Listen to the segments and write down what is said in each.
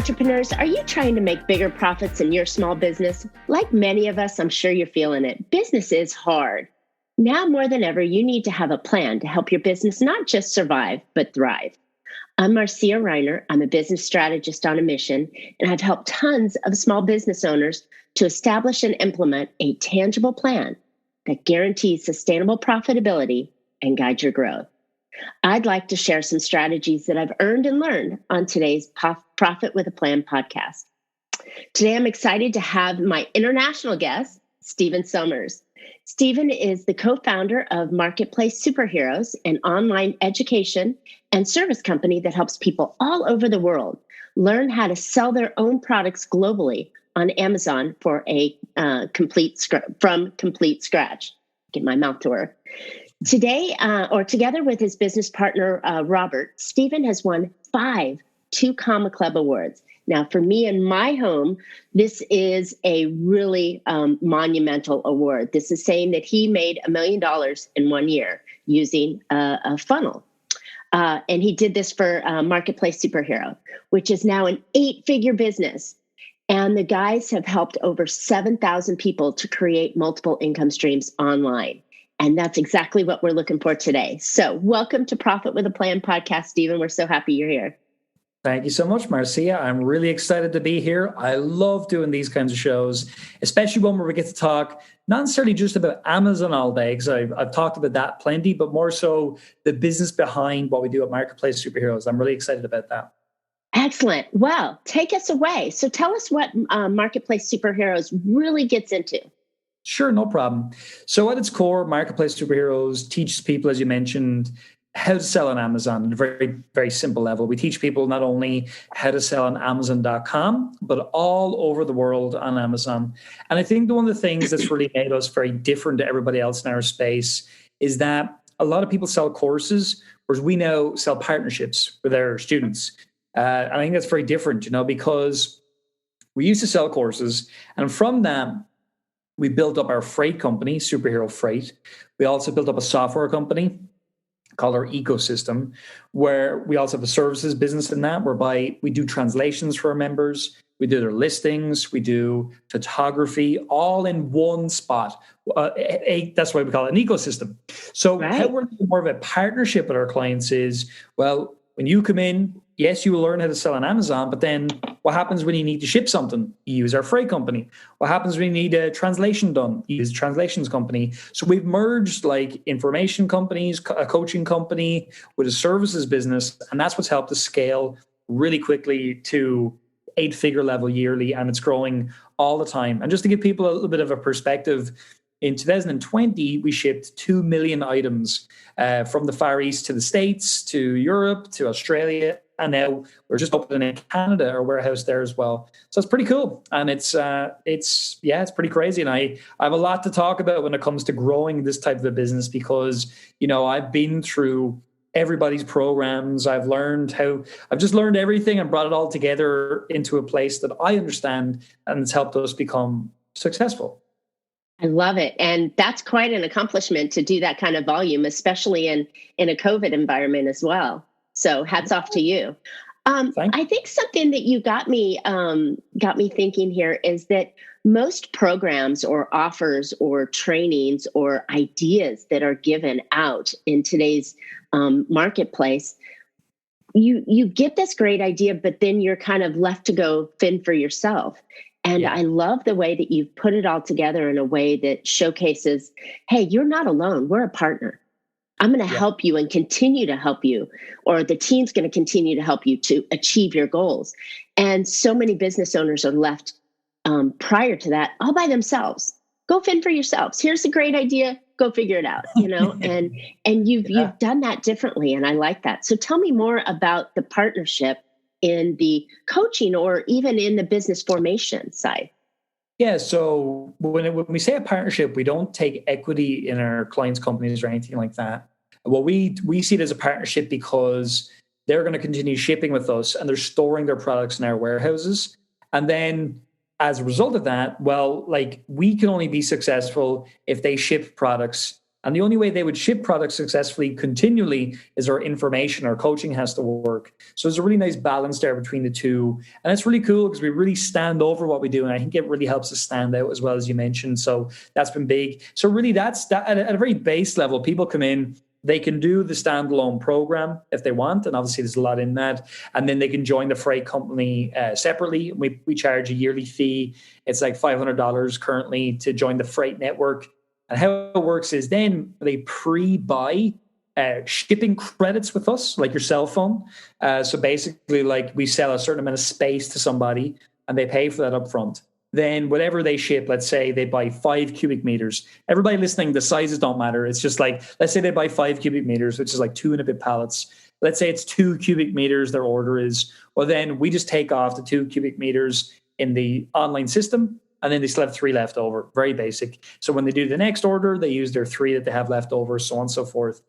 entrepreneurs, are you trying to make bigger profits in your small business? Like many of us, I'm sure you're feeling it. Business is hard. Now more than ever, you need to have a plan to help your business not just survive, but thrive. I'm Marcia Reiner. I'm a business strategist on a mission, and I've helped tons of small business owners to establish and implement a tangible plan that guarantees sustainable profitability and guides your growth. I'd like to share some strategies that I've earned and learned on today's Profit with a Plan podcast. Today, I'm excited to have my international guest, Stephen Somers. Stephen is the co-founder of Marketplace Superheroes, an online education and service company that helps people all over the world learn how to sell their own products globally on Amazon for from complete scratch. Get my mouth to work. Today, together with his business partner, Robert, Stephen has won 5 Two Comma Club awards. Now, for me in my home, this is a really monumental award. This is saying that he made $1 million in 1 year using a funnel. And he did this for Marketplace Superhero, which is now an 8-figure business. And the guys have helped over 7,000 people to create multiple income streams online. And that's exactly what we're looking for today. So welcome to Profit with a Plan podcast, Stephen. We're so happy you're here. Thank you so much, Marcia. I'm really excited to be here. I love doing these kinds of shows, especially one where we get to talk not necessarily just about Amazon all day, because I've talked about that plenty, but more so the business behind what we do at Marketplace Superheroes. I'm really excited about that. Excellent. Well, take us away. So tell us what Marketplace Superheroes really gets into. Sure, no problem. So at its core, Marketplace Superheroes teaches people, as you mentioned, how to sell on Amazon at a very, very simple level. We teach people not only how to sell on Amazon.com, but all over the world on Amazon. And I think one of the things that's really made us very different to everybody else in our space is that a lot of people sell courses, whereas we now sell partnerships with our students. And I think that's very different, because we used to sell courses, and from that, we built up our freight company, Superhero Freight. We also built up a software company called our Ecosystem, where we also have a services business in that, whereby we do translations for our members, we do their listings, we do photography, all in one spot. That's why we call it an ecosystem. So how we're more of a partnership with our clients is, well, when you come in, yes, you will learn how to sell on Amazon, but then what happens when you need to ship something? You use our freight company. What happens when you need a translation done? You use a translations company. So we've merged like information companies, a coaching company with a services business, and that's what's helped us scale really quickly to 8-figure level yearly, and it's growing all the time. And just to give people a little bit of a perspective, in 2020, we shipped 2 million items from the Far East to the States, to Europe, to Australia, and now we're just opening in Canada, our warehouse there as well. So it's pretty cool, and it's pretty crazy. And I have a lot to talk about when it comes to growing this type of a business because I've been through everybody's programs. I've just learned everything and brought it all together into a place that I understand, and it's helped us become successful. I love it. And that's quite an accomplishment to do that kind of volume, especially in a COVID environment as well. So hats off to you. I think something that you got me thinking here is that most programs or offers or trainings or ideas that are given out in today's marketplace, you get this great idea, but then you're kind of left to go fend for yourself. And I love the way that you've put it all together in a way that showcases, hey, you're not alone. We're a partner. I'm going to help you and continue to help you, or the team's going to continue to help you to achieve your goals. And so many business owners are left prior to that all by themselves. Go fend for yourselves. Here's a great idea. Go figure it out, and you've done that differently. And I like that. So tell me more about the partnership in the coaching or even in the business formation side. Yeah, so when we say a partnership, we don't take equity in our clients' companies or anything like that. Well, we see it as a partnership because they're going to continue shipping with us and they're storing their products in our warehouses. And then as a result of that, well, like we can only be successful if they ship products And the only way they would ship products successfully continually is our information, our coaching has to work. So there's a really nice balance there between the two. And it's really cool because we really stand over what we do. And I think it really helps us stand out as well, as you mentioned. So that's been big. So really that's that at a very base level, people come in, they can do the standalone program if they want. And obviously there's a lot in that. And then they can join the freight company separately. We charge a yearly fee. It's like $500 currently to join the freight network. And how it works is then they pre-buy shipping credits with us, like your cell phone. So basically, like we sell a certain amount of space to somebody and they pay for that up front. Then whatever they ship, let's say they buy 5 cubic meters. Everybody listening, the sizes don't matter. It's just like, let's say they buy 5 cubic meters, which is like 2 and a bit pallets. Let's say it's 2 cubic meters their order is. Well, then we just take off the 2 cubic meters in the online system. And then they still have 3 left over. Very basic. So when they do the next order, they use their 3 that they have left over, so on and so forth.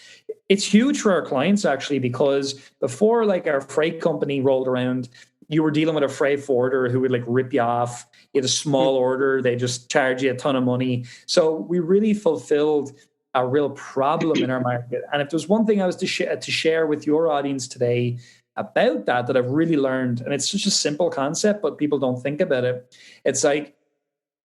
It's huge for our clients, actually, because before like our freight company rolled around, you were dealing with a freight forwarder who would like rip you off. You had a small order. They just charge you a ton of money. So we really fulfilled a real problem in our market. And if there's one thing I was to share with your audience today about that I've really learned, and it's such a simple concept, but people don't think about it. It's like,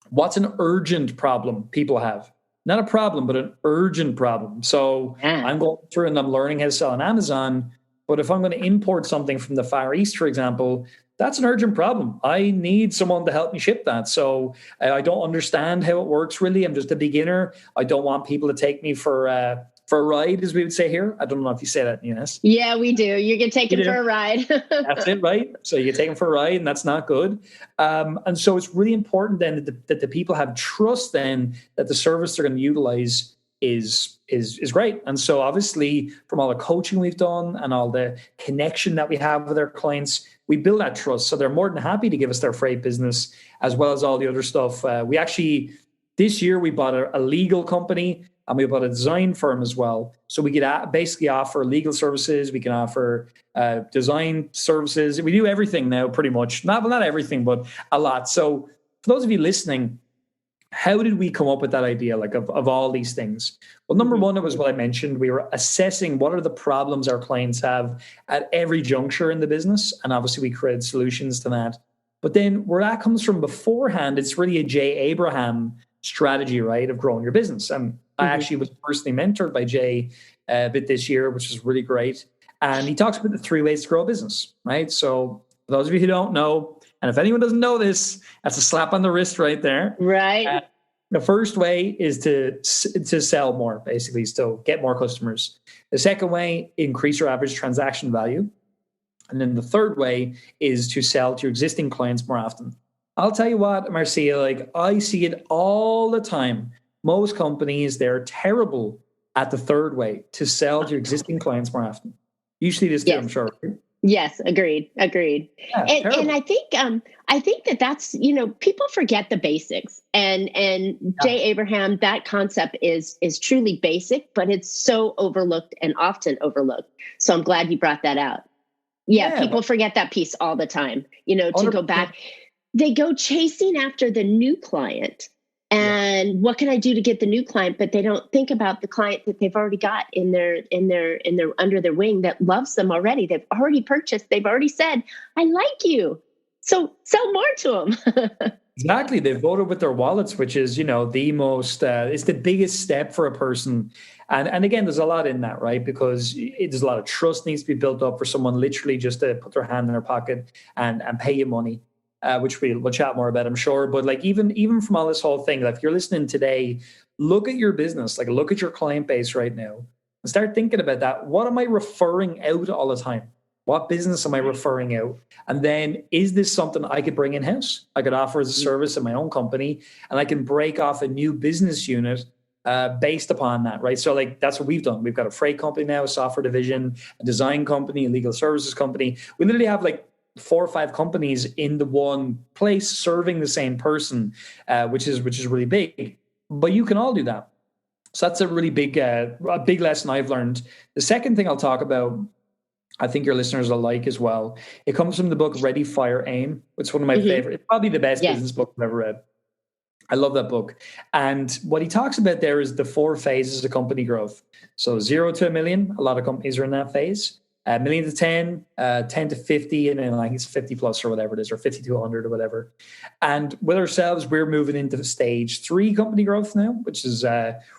what's an urgent problem people have? Not a problem, but an urgent problem. So I'm going through and I'm learning how to sell on Amazon. But if I'm going to import something from the Far East, for example, that's an urgent problem. I need someone to help me ship that. So I don't understand how it works, really. I'm just a beginner. I don't want people to take me for a ride, as we would say here. I don't know if you say that in the US. Yeah, we do. You get taken for a ride. That's it, right? So you get taken for a ride, and that's not good. And so it's really important then that the people have trust then that the service they're going to utilize is great. And so obviously from all the coaching we've done and all the connection that we have with our clients, we build that trust. So they're more than happy to give us their freight business as well as all the other stuff. We actually, this year, we bought a legal company. And we bought a design firm as well. So we could basically offer legal services. We can offer design services. We do everything now, pretty much. Not everything, but a lot. So for those of you listening, how did we come up with that idea, like of all these things? Well, number one, it was what I mentioned. We were assessing what are the problems our clients have at every juncture in the business. And obviously we created solutions to that. But then where that comes from beforehand, it's really a Jay Abraham strategy, right, of growing your business. And I actually was personally mentored by Jay a bit this year, which is really great. And he talks about the 3 ways to grow a business, right? So for those of you who don't know, and if anyone doesn't know this, that's a slap on the wrist right there. Right. The first way is to sell more, basically, so get more customers. The second way, increase your average transaction value. And then the third way is to sell to your existing clients more often. I'll tell you what, Marcia, like I see it all the time. Most companies, they're terrible at the third way, to sell to existing clients more often. You see this too, yes. I'm sure. Yes, agreed. Yeah, and I think that's, people forget the basics. And Jay Abraham, that concept is truly basic, but it's so overlooked and often overlooked. So I'm glad you brought that out. Yeah, people forget that piece all the time, to go back. They go chasing after the new client. And what can I do to get the new client? But they don't think about the client that they've already got in their under their wing that loves them already. They've already purchased. They've already said, "I like you." So sell more to them. Exactly. They voted with their wallets, which is, the most, it's the biggest step for a person. And again, there's a lot in that, right? Because there's a lot of trust needs to be built up for someone literally just to put their hand in their pocket and pay you money. Which we'll chat more about, I'm sure. But like even from all this whole thing, like if you're listening today, look at your business, like look at your client base right now and start thinking about that. What am I referring out all the time? What business am I referring out? And then is this something I could bring in-house? I could offer as a service in my own company, and I can break off a new business unit based upon that, right? So like that's what we've done. We've got a freight company now, a software division, a design company, a legal services company. We literally have like 4 or 5 companies in the one place serving the same person, which is really big. But you can all do that. So that's a really big lesson I've learned. The second thing I'll talk about, I think your listeners will like as well. It comes from the book Ready, Fire, Aim. It's one of my favorite. It's probably the best business book I've ever read. I love that book. And what he talks about there is the 4 phases of company growth. So 0 to a million, a lot of companies are in that phase. A million to 10, 10 to 50, and then I think it's 50 plus or whatever it is, or 50 to 100 or whatever. And with ourselves, we're moving into stage 3 company growth now, which is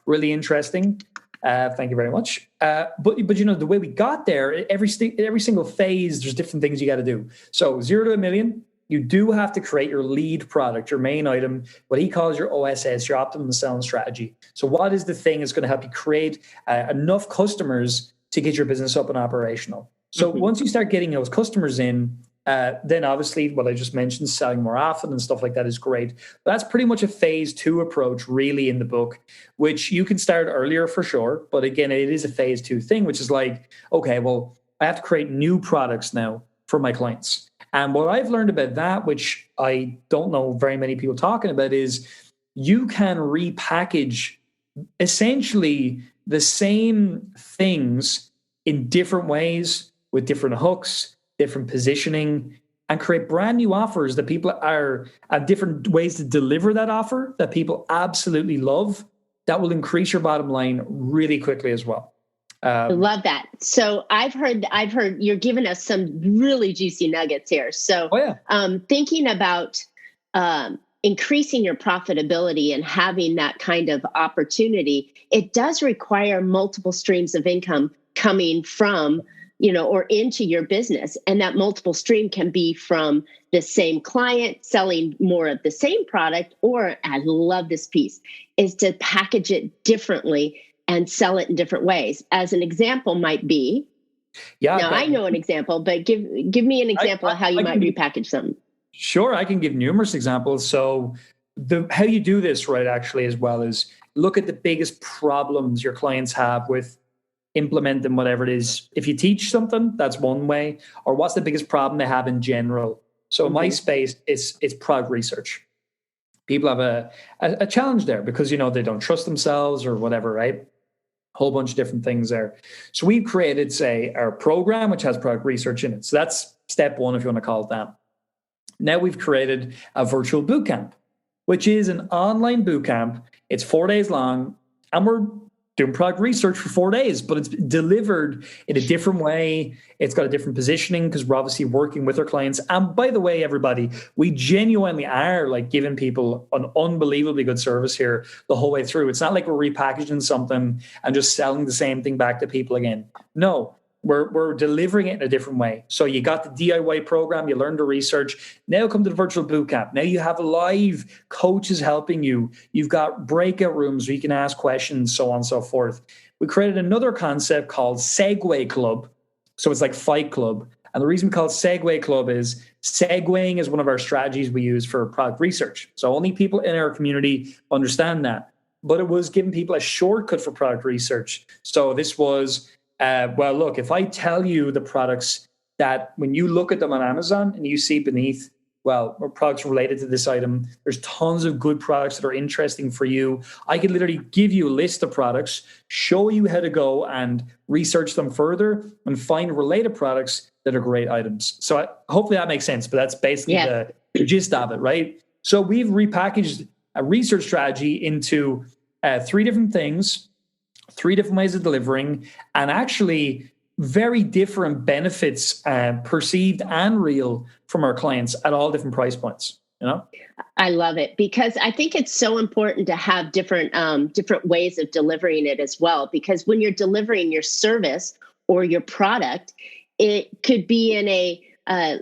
really interesting. Thank you very much. But you know, the way we got there, every single phase, there's different things you got to do. So 0 to a million, you do have to create your lead product, your main item, what he calls your OSS, your optimum selling strategy. So what is the thing that's going to help you create enough customers to get your business up and operational? So once you start getting those customers in, then obviously what I just mentioned, selling more often and stuff like that is great. But that's pretty much a phase 2 approach really in the book, which you can start earlier for sure. But again, it is a phase 2 thing, which is like, okay, well, I have to create new products now for my clients. And what I've learned about that, which I don't know very many people talking about, is you can repackage essentially the same things in different ways with different hooks, different positioning, and create brand new offers that people are at different ways to deliver that offer that people absolutely love. That will increase your bottom line really quickly as well. I love that. So I've heard you're giving us some really juicy nuggets here. So thinking about increasing your profitability and having that kind of opportunity, it does require multiple streams of income coming from, you know, or into your business. And that multiple stream can be from the same client selling more of the same product, or I love this piece, is to package it differently and sell it in different ways. As an example might be, now I know an example, but give me an example of how you might repackage something. Sure, I can give numerous examples. So how you do this, right, actually, as well, is look at the biggest problems your clients have with implementing whatever it is. If you teach something, that's one way. Or what's the biggest problem they have in general? So in my space, it's product research. People have a challenge there because, you know, they don't trust themselves or whatever, right? Whole bunch of different things there. So we've created, say, our program, which has product research in it. So that's step 1, if you want to call it that. Now we've created a virtual bootcamp, which is an online bootcamp. It's 4 days long, and we're doing product research for 4 days, but it's delivered in a different way. It's got a different positioning because we're obviously working with our clients. And by the way, everybody, we genuinely are like giving people an unbelievably good service here the whole way through. It's not like we're repackaging something and just selling the same thing back to people again. No, we're delivering it in a different way. So you got the DIY program, you learned the research. Now come to the virtual bootcamp. Now you have live coaches helping you. You've got breakout rooms where you can ask questions, so on and so forth. We created another concept called Segue Club. So it's like Fight Club. And the reason we call it Segue Club is segueing is one of our strategies we use for product research. So only people in our community understand that. But it was giving people a shortcut for product research. So this was, well, look, if I tell you the products that when you look at them on Amazon and you see beneath, well, products related to this item, there's tons of good products that are interesting for you. I could literally give you a list of products, show you how to go and research them further and find related products that are great items. So hopefully that makes sense, but that's basically the gist of it, right? So we've repackaged a research strategy into 3 different things, 3 different ways of delivering, and actually very different benefits, perceived and real, from our clients at all different price points. You know, I love it because I think it's so important to have different ways of delivering it as well. Because when you're delivering your service or your product, it could be in a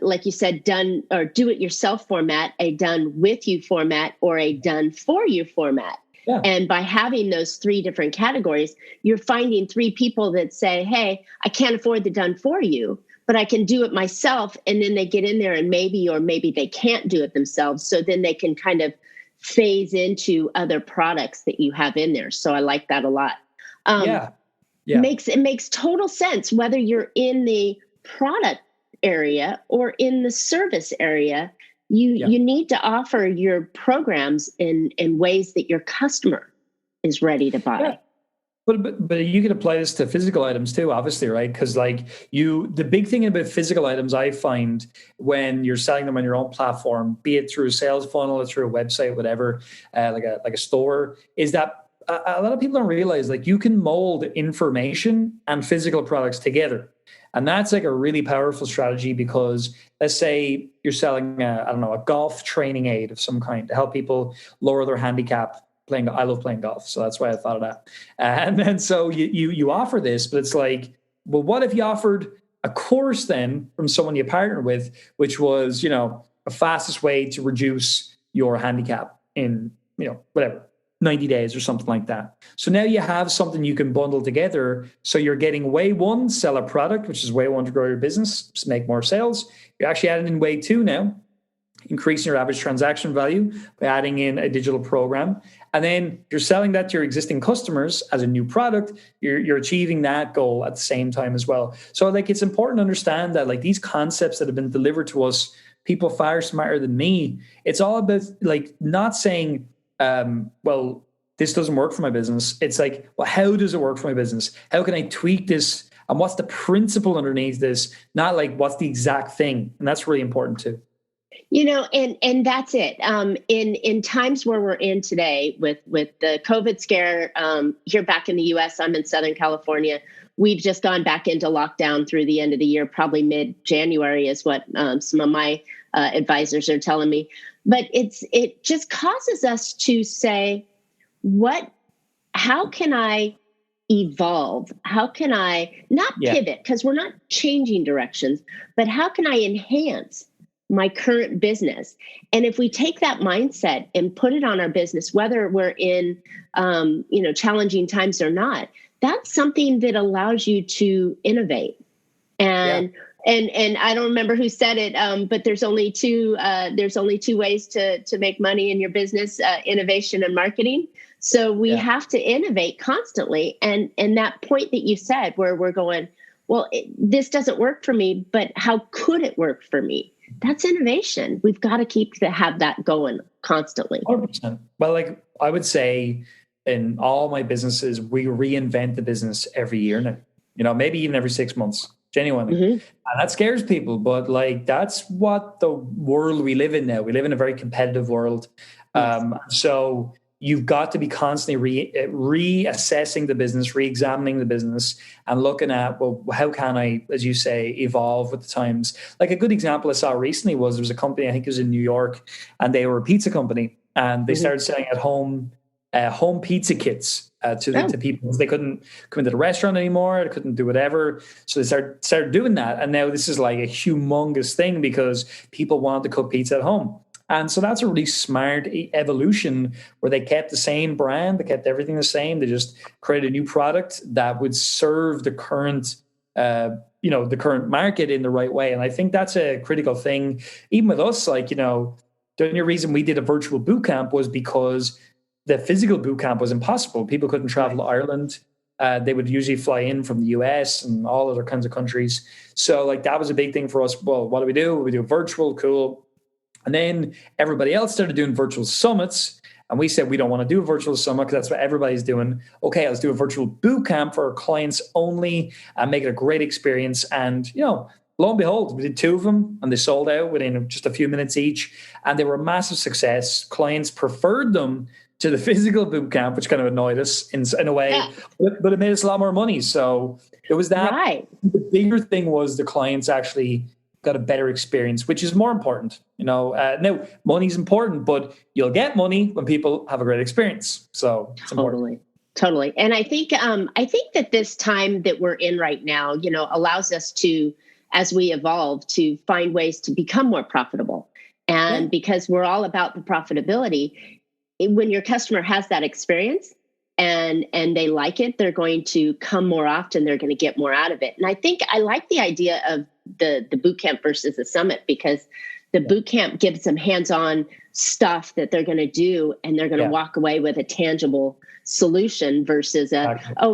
like you said, done or do it yourself format, a done with you format, or a done for you format. Yeah. And by having those 3 different categories, you're finding 3 people that say, hey, I can't afford the done for you, but I can do it myself. And then they get in there and maybe they can't do it themselves. So then they can kind of phase into other products that you have in there. So I like that a lot. It makes total sense whether you're in the product area or in the service area. You need to offer your programs in ways that your customer is ready to buy. But you could apply this to physical items too, obviously, right? Because the big thing about physical items, I find when you're selling them on your own platform, be it through a sales funnel or through a website, whatever, like a store, is that a lot of people don't realize you can mold information and physical products together. And that's a really powerful strategy because let's say you're selling a golf training aid of some kind to help people lower their handicap. I love playing golf, so that's why I thought of that. And then so you offer this, but it's well, what if you offered a course then from someone you partner with, which was a fastest way to reduce your handicap in whatever 90 days or something like that. So now you have something you can bundle together. So you're getting way one, sell a product, which is way one to grow your business, just make more sales. You're actually adding in way two now, increasing your average transaction value by adding in a digital program. And then you're selling that to your existing customers as a new product. You're achieving that goal at the same time as well. So it's important to understand that these concepts that have been delivered to us, people far smarter than me, it's all about not saying, well, this doesn't work for my business. It's well, how does it work for my business? How can I tweak this? And what's the principle underneath this? Not what's the exact thing. And that's really important too. And that's it. In times where we're in today with the COVID scare here back in the US, I'm in Southern California. We've just gone back into lockdown through the end of the year, probably mid-January is what some of my advisors are telling me. But it just causes us to say, how can I evolve? How can I not pivot? Because we're not changing directions, but how can I enhance my current business? And if we take that mindset and put it on our business, whether we're in, challenging times or not, that's something that allows you to innovate. And I don't remember who said it, but there's only two ways to make money in your business: innovation and marketing. So we have to innovate constantly. And that point that you said, where we're going, well, this doesn't work for me, but how could it work for me? That's innovation. We've got to have that going constantly. 100%. Well, I would say in all my businesses, we reinvent the business every year now, maybe even every 6 months, genuinely. Mm-hmm. And that scares people, but that's what the world we live in now. We live in a very competitive world. Yes. So you've got to be constantly reassessing the business, re-examining the business, and looking at, well, how can I, as you say, evolve with the times? A good example I saw recently was there was a company, I think it was in New York, and they were a pizza company, and they started selling at home pizza kits to people. They couldn't come into the restaurant anymore. They couldn't do whatever. So they started doing that. And now this is a humongous thing because people wanted to cook pizza at home. And so that's a really smart evolution where they kept the same brand, they kept everything the same. They just created a new product that would serve the current, the current market in the right way. And I think that's a critical thing. Even with us, the only reason we did a virtual boot camp was because the physical boot camp was impossible. People couldn't travel to Ireland. They would usually fly in from the US and all other kinds of countries. So that was a big thing for us. Well, what do? We do virtual, cool. And then everybody else started doing virtual summits. And we said, we don't want to do a virtual summit because that's what everybody's doing. Okay, let's do a virtual boot camp for our clients only and make it a great experience. And, lo and behold, we did 2 of them and they sold out within just a few minutes each. And they were a massive success. Clients preferred them to the physical boot camp, which kind of annoyed us in a way, but it made us a lot more money. So it was that. Right. The bigger thing was the clients actually got a better experience, which is more important. Now money's important, but you'll get money when people have a great experience. So it's important. Totally. And I think that this time that we're in right now, allows us to, as we evolve, to find ways to become more profitable. And because we're all about the profitability, when your customer has that experience and they like it, they're going to come more often. They're going to get more out of it. And I think I like the idea of the boot camp versus the summit, because the boot camp gives them hands-on stuff that they're going to do, and they're going to walk away with a tangible solution versus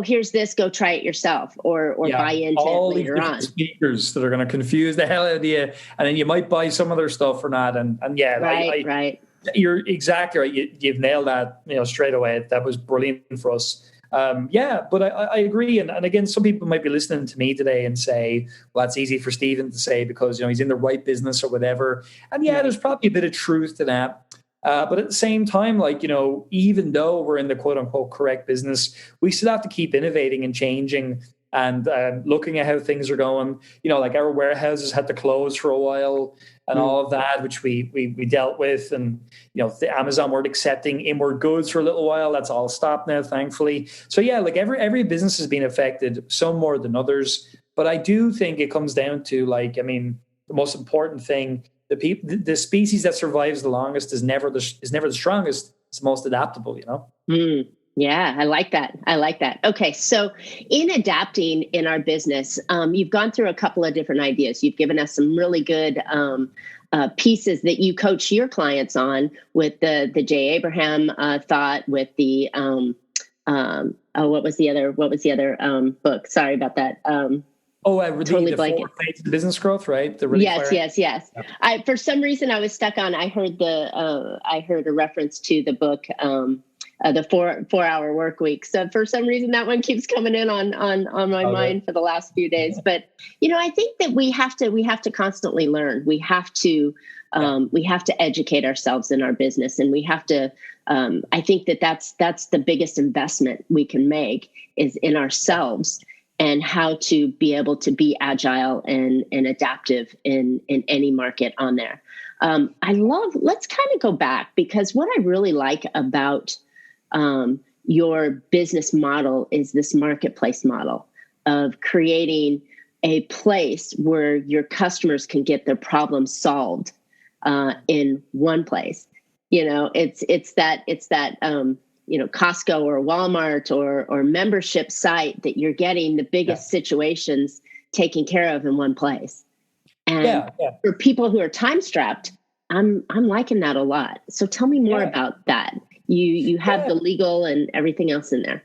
here's this, go try it yourself, or buy into all it later on. Speakers that are going to confuse the hell out of you, and then you might buy some of their stuff or not. And right. You're exactly right. You've nailed that, straight away. That was brilliant for us. But I agree. And again, some people might be listening to me today and say, well, that's easy for Stephen to say because, he's in the right business or whatever. And there's probably a bit of truth to that. But at the same time, even though we're in the quote unquote correct business, we still have to keep innovating and changing and looking at how things are going. Like our warehouses had to close for a while and all of that, which we dealt with. And, the Amazon weren't accepting inward goods for a little while. That's all stopped now, thankfully. So, every business has been affected, some more than others. But I do think it comes down to, the most important thing, the species that survives the longest is never the strongest. It's the most adaptable, Yeah, I like that. Okay, so in adapting in our business, you've gone through a couple of different ideas. You've given us some really good pieces that you coach your clients on with the J. Abraham thought, with the what was the other book? Sorry about that. Totally the blanket. 4 phases of business growth, right? Yes. Yeah. For some reason I was stuck on. I heard a reference to the book, the 4-hour work week. So for some reason that one keeps coming in on my mind for the last few days. But I think that we have to constantly learn. We have to educate ourselves in our business, and we have to. I think that's the biggest investment we can make is in ourselves, and how to be able to be agile and adaptive in any market on there. Let's kind of go back, because what I really like about your business model is this marketplace model of creating a place where your customers can get their problems solved in one place. It's that Costco or Walmart or membership site that you're getting the biggest situations taken care of in one place. And for people who are time strapped, I'm liking that a lot. So tell me more about that. You have the legal and everything else in there.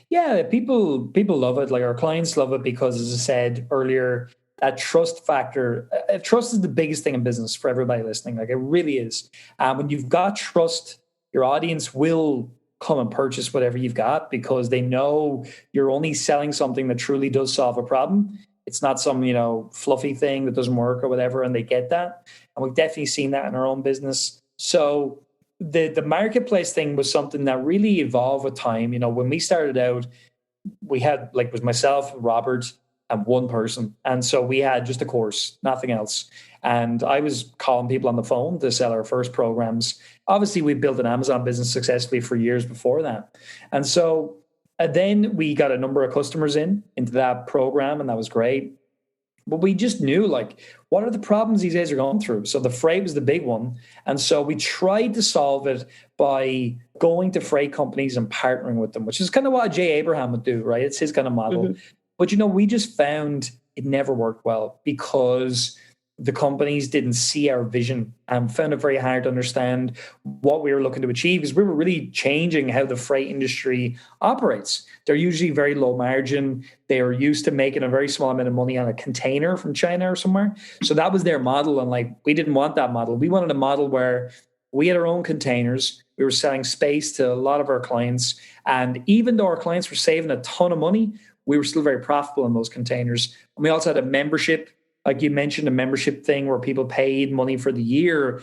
Yeah, people love it. Like our clients love it because, as I said earlier, that trust factor. Trust is the biggest thing in business for everybody listening. Like it really is. When you've got trust, your audience will come and purchase whatever you've got because they know you're only selling something that truly does solve a problem. It's not some, fluffy thing that doesn't work or whatever, and they get that. And we've definitely seen that in our own business. So the marketplace thing was something that really evolved with time. When we started out, we had was myself, Robert, and one person. And so we had just a course, nothing else. And I was calling people on the phone to sell our first programs. Obviously, we built an Amazon business successfully for years before that. And so then we got a number of customers into that program, and that was great. But we just knew, what are the problems these guys are going through? So the freight was the big one. And so we tried to solve it by going to freight companies and partnering with them, which is kind of what J. Abraham would do, right? It's his kind of model. Mm-hmm. But, we just found it never worked well because the companies didn't see our vision and found it very hard to understand what we were looking to achieve, because we were really changing how the freight industry operates. They're usually very low margin. They are used to making a very small amount of money on a container from China or somewhere. So that was their model. And we didn't want that model. We wanted a model where we had our own containers. We were selling space to a lot of our clients. And even though our clients were saving a ton of money, we were still very profitable in those containers. And we also had a membership, like you mentioned, a membership thing where people paid money for the year.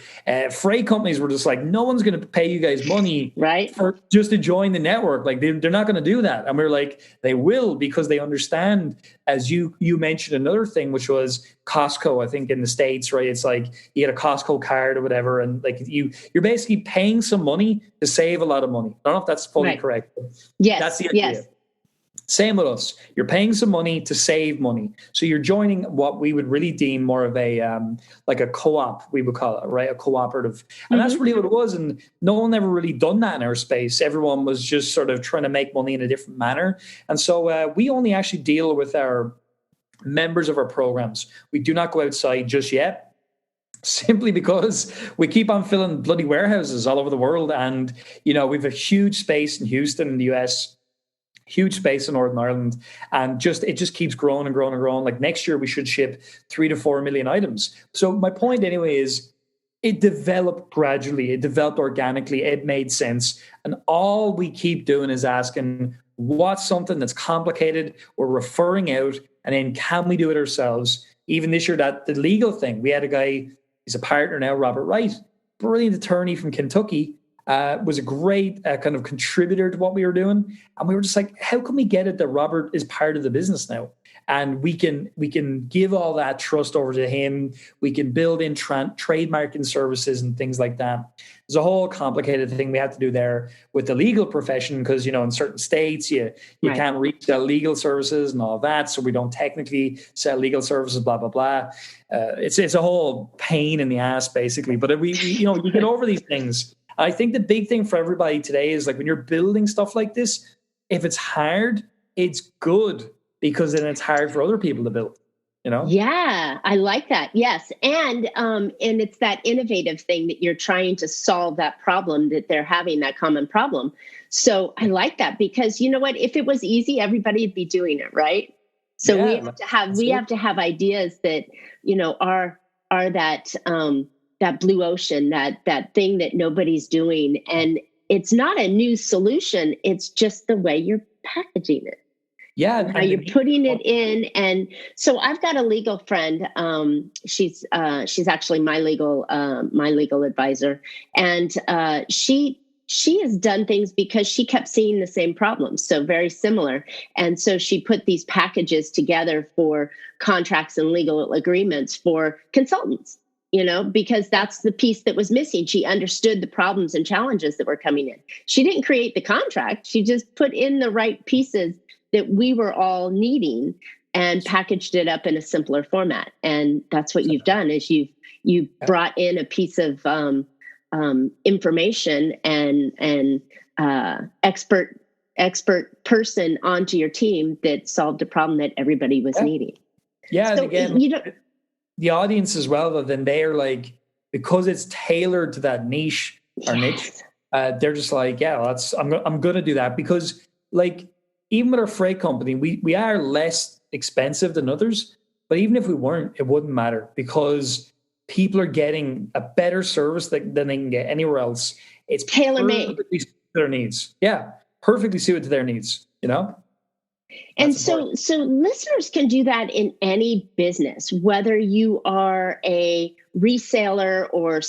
Freight companies were just like, no one's going to pay you guys money for just to join the network. They're not going to do that. And we were like, they will, because they understand, as you mentioned another thing, which was Costco, I think in the States, right? It's like you get a Costco card or whatever. And you're basically paying some money to save a lot of money. I don't know if that's fully correct. Yes. That's the idea. Yes. Same with us. You're paying some money to save money. So you're joining what we would really deem more of a a co-op, we would call it, right? A cooperative. And that's really what it was. And no one ever really done that in our space. Everyone was just sort of trying to make money in a different manner. And so we only actually deal with our members of our programs. We do not go outside just yet, simply because we keep on filling bloody warehouses all over the world. And, we have a huge space in Houston in the US, huge space in Northern Ireland, and it just keeps growing and growing and growing. Like next year, we should ship 3 to 4 million items. So my point anyway is it developed gradually. It developed organically. It made sense. And all we keep doing is asking, what's something that's complicated, we're referring out, and then can we do it ourselves? Even this year, that the legal thing, we had a guy, he's a partner now, Robert Wright, brilliant attorney from Kentucky, was a great kind of contributor to what we were doing. And we were just like, how can we get it that Robert is part of the business now? And we can give all that trust over to him. We can build in trademarking services and things like that. There's a whole complicated thing we had to do there with the legal profession because, in certain states, you right. can't reach the legal services and all that. So we don't technically sell legal services, blah, blah, blah. It's a whole pain in the ass, basically. But you get over these things. I think the big thing for everybody today is like when you're building stuff like this, if it's hard, it's good because then it's hard for other people to build, Yeah, I like that. Yes. And it's that innovative thing that you're trying to solve that problem that they're having, that common problem. So I like that because you know what, if it was easy, everybody would be doing it. Right. So we have to have ideas that, are that blue ocean, that thing that nobody's doing. And it's not a new solution. It's just the way you're packaging it. Yeah. How you're putting it in. And so I've got a legal friend. She's actually my legal advisor. And she has done things because she kept seeing the same problems. So very similar. And so she put these packages together for contracts and legal agreements for consultants, because that's the piece that was missing. She understood the problems and challenges that were coming in. She didn't create the contract. She just put in the right pieces that we were all needing and packaged it up in a simpler format. And that's what you've done is you've brought in a piece of information and expert person onto your team that solved a problem that everybody was needing. Yeah. So, and again, the audience as well, then they're like, because it's tailored to that niche or niche, they're just like, I'm going to do that because like, even with our freight company, we are less expensive than others, but even if we weren't, it wouldn't matter because people are getting a better service than they can get anywhere else. It's tailor-made to their needs. Yeah, perfectly suited to their needs, And so listeners can do that in any business, whether you are a reseller or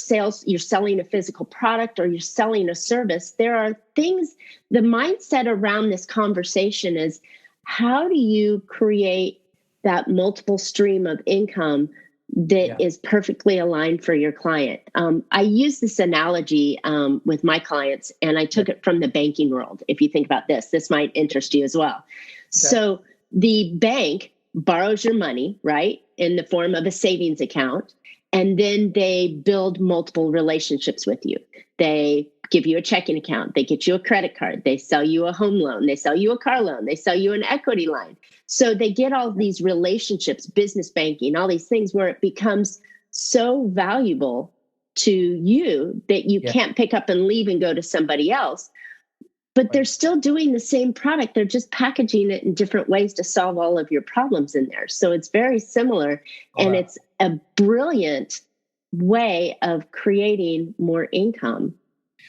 you're selling a physical product or you're selling a service. There are things, the mindset around this conversation is how do you create that multiple stream of income that is perfectly aligned for your client? I use this analogy with my clients, and I took it from the banking world. If you think about this might interest you as well. Okay. So the bank borrows your money, right, in the form of a savings account, and then they build multiple relationships with you. They give you a checking account. They get you a credit card. They sell you a home loan. They sell you a car loan. They sell you an equity line. So they get all these relationships, business banking, all these things where it becomes so valuable to you that you can't pick up and leave and go to somebody else. But they're still doing the same product. They're just packaging it in different ways to solve all of your problems in there. So it's very similar. And it's a brilliant way of creating more income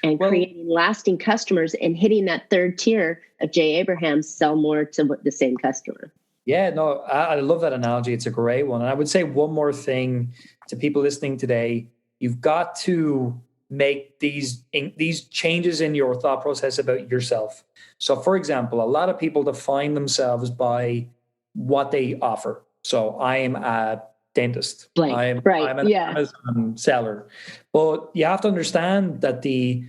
and creating lasting customers and hitting that third tier of Jay Abraham, sell more to the same customer. Yeah, no, I love that analogy. It's a great one. And I would say one more thing to people listening today. You've got to make these changes in your thought process about yourself. So, for example, a lot of people define themselves by what they offer. So I am a dentist. I'm an Amazon seller. But you have to understand that the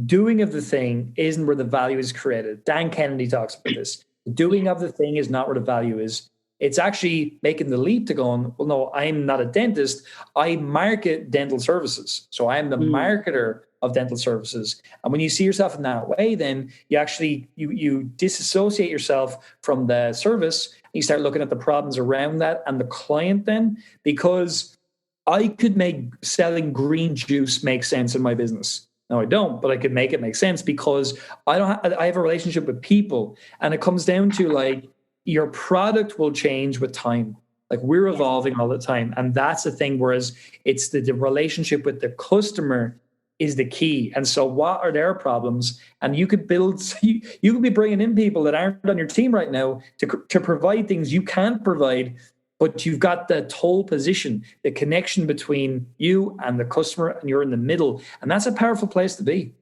doing of the thing isn't where the value is created. Dan Kennedy talks about this. The doing of the thing is not where the value is. It's actually making the leap to going, well, no, I'm not a dentist. I market dental services. So I'm the marketer of dental services. And when you see yourself in that way, then you actually, you disassociate yourself from the service. You start looking at the problems around that and the client then, because I could make selling green juice make sense in my business. No, I don't, but I could make it make sense because I have a relationship with people, and it comes down to like your product will change with time. Like we're evolving all the time, and that's the thing. Whereas it's the relationship with the customer is the key. And so what are their problems? And you could build, you could be bringing in people that aren't on your team right now to provide things you can't provide, but you've got the toll position, the connection between you and the customer, and you're in the middle. And that's a powerful place to be.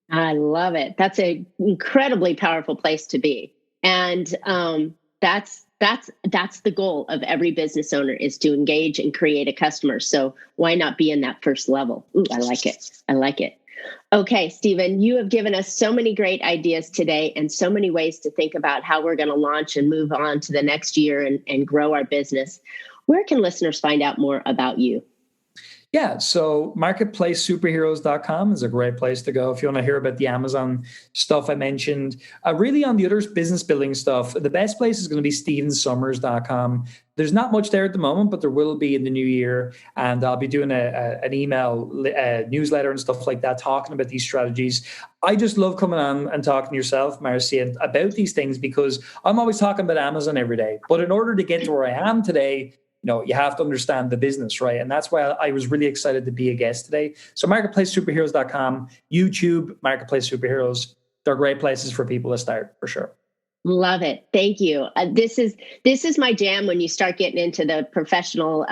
I love it. That's an incredibly powerful place to be. And that's the goal of every business owner, is to engage and create a customer. So why not be in that first level? Ooh, I like it. I like it. Okay, Stephen, you have given us so many great ideas today and so many ways to think about how we're going to launch and move on to the next year and grow our business. Where can listeners find out more about you? Yeah, so marketplacesuperheroes.com is a great place to go if you want to hear about the Amazon stuff I mentioned. Really on the other business building stuff, the best place is going to be stephensummers.com. There's not much there at the moment, but there will be in the new year. And I'll be doing an email newsletter and stuff like that, talking about these strategies. I just love coming on and talking to yourself, Marcy, about these things, because I'm always talking about Amazon every day. But in order to get to where I am today, you have to understand the business, right? And that's why I was really excited to be a guest today. So marketplacesuperheroes.com, YouTube, Marketplace Superheroes, they're great places for people to start, for sure. Love it. Thank you. This is my jam when you start getting into the professional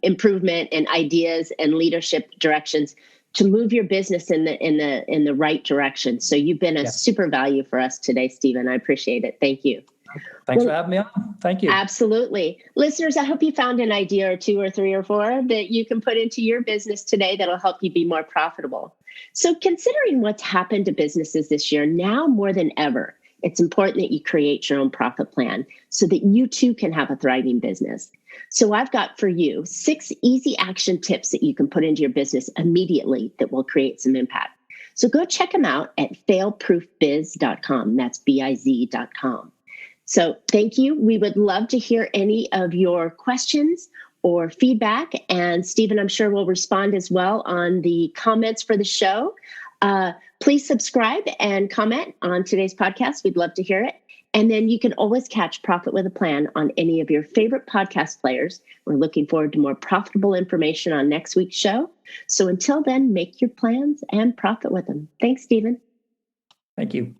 improvement and ideas and leadership directions to move your business in the right direction. So you've been a super value for us today, Stephen. I appreciate it. Thank you. Thanks for having me on. Thank you. Absolutely. Listeners, I hope you found an idea or two or three or four that you can put into your business today that'll help you be more profitable. So considering what's happened to businesses this year, now more than ever, it's important that you create your own profit plan so that you too can have a thriving business. So I've got for you 6 easy action tips that you can put into your business immediately that will create some impact. So go check them out at failproofbiz.com. That's biz.com. So thank you. We would love to hear any of your questions or feedback. And Stephen, I'm sure will respond as well on the comments for the show. Please subscribe and comment on today's podcast. We'd love to hear it. And then you can always catch Profit with a Plan on any of your favorite podcast players. We're looking forward to more profitable information on next week's show. So until then, make your plans and profit with them. Thanks, Stephen. Thank you.